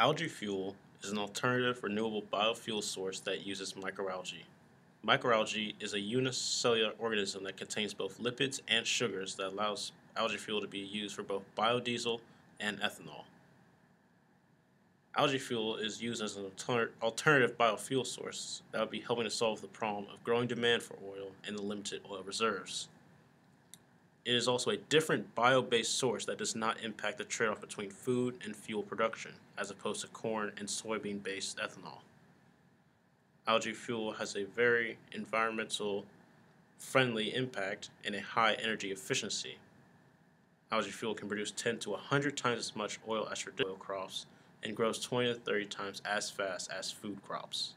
Algae fuel is an alternative renewable biofuel source that uses microalgae. Microalgae is a unicellular organism that contains both lipids and sugars that allows algae fuel to be used for both biodiesel and ethanol. Algae fuel is used as an alternative biofuel source that would be helping to solve the problem of growing demand for oil and the limited oil reserves. It is also a different bio-based source that does not impact the trade-off between food and fuel production, as opposed to corn and soybean-based ethanol. Algae fuel has a very environmental friendly impact and a high energy efficiency. Algae fuel can produce 10 to 100 times as much oil as traditional oil crops and grows 20 to 30 times as fast as food crops.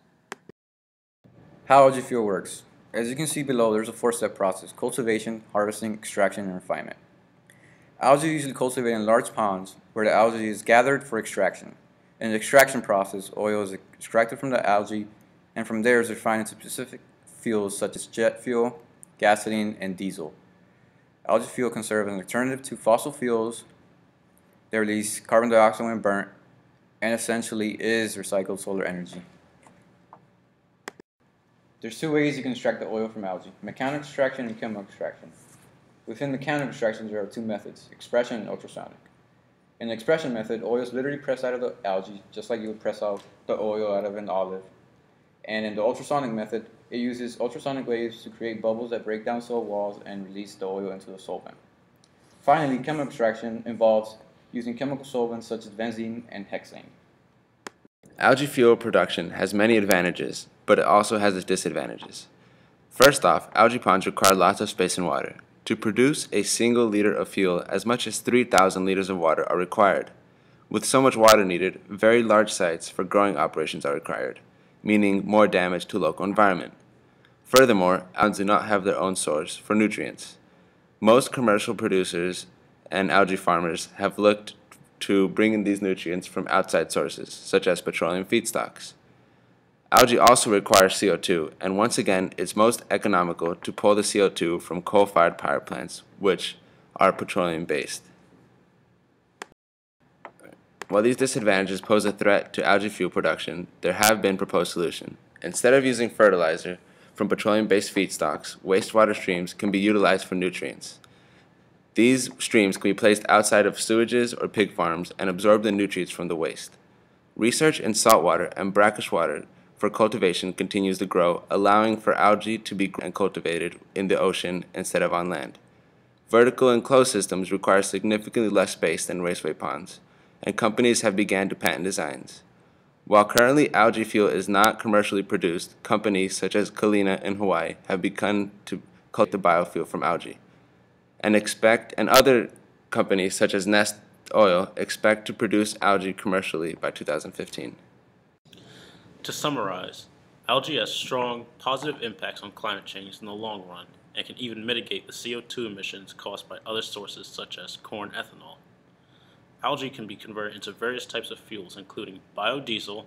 How algae fuel works. As you can see below, there's a four-step process: cultivation, harvesting, extraction, and refinement. Algae are usually cultivated in large ponds where the algae is gathered for extraction. In the extraction process, oil is extracted from the algae and from there is refined into specific fuels such as jet fuel, gasoline, and diesel. Algae fuel can serve as an alternative to fossil fuels. They release carbon dioxide when burnt and essentially is recycled solar energy. There's two ways you can extract the oil from algae: mechanical extraction and chemical extraction. Within mechanical extraction, there are two methods: expression and ultrasonic. In the expression method, oil is literally pressed out of the algae, just like you would press out the oil out of an olive. And in the ultrasonic method, it uses ultrasonic waves to create bubbles that break down cell walls and release the oil into a solvent. Finally, chemical extraction involves using chemical solvents such as benzene and hexane. Algae fuel production has many advantages, but it also has its disadvantages. First off, algae ponds require lots of space and water. To produce a single liter of fuel, as much as 3,000 liters of water are required. With so much water needed, very large sites for growing operations are required, meaning more damage to local environment. Furthermore, algae do not have their own source for nutrients. Most commercial producers and algae farmers have looked to bring in these nutrients from outside sources, such as petroleum feedstocks. Algae also requires CO2, and once again, it's most economical to pull the CO2 from coal-fired power plants, which are petroleum-based. While these disadvantages pose a threat to algae fuel production, there have been proposed solutions. Instead of using fertilizer from petroleum-based feedstocks, wastewater streams can be utilized for nutrients. These streams can be placed outside of sewages or pig farms and absorb the nutrients from the waste. Research in saltwater and brackish water for cultivation continues to grow, allowing for algae to be grown and cultivated in the ocean instead of on land. Vertical and closed systems require significantly less space than raceway ponds, and companies have begun to patent designs. While currently algae fuel is not commercially produced, companies such as Kalina in Hawaii have begun to cultivate the biofuel from algae, and other companies such as Nest Oil expect to produce algae commercially by 2015. To summarize, algae has strong positive impacts on climate change in the long run and can even mitigate the CO2 emissions caused by other sources such as corn ethanol. Algae can be converted into various types of fuels including biodiesel,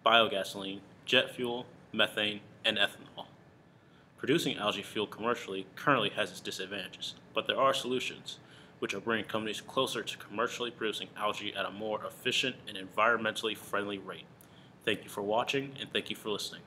biogasoline, jet fuel, methane, and ethanol. Producing algae fuel commercially currently has its disadvantages, but there are solutions, which are bringing companies closer to commercially producing algae at a more efficient and environmentally friendly rate. Thank you for watching, and thank you for listening.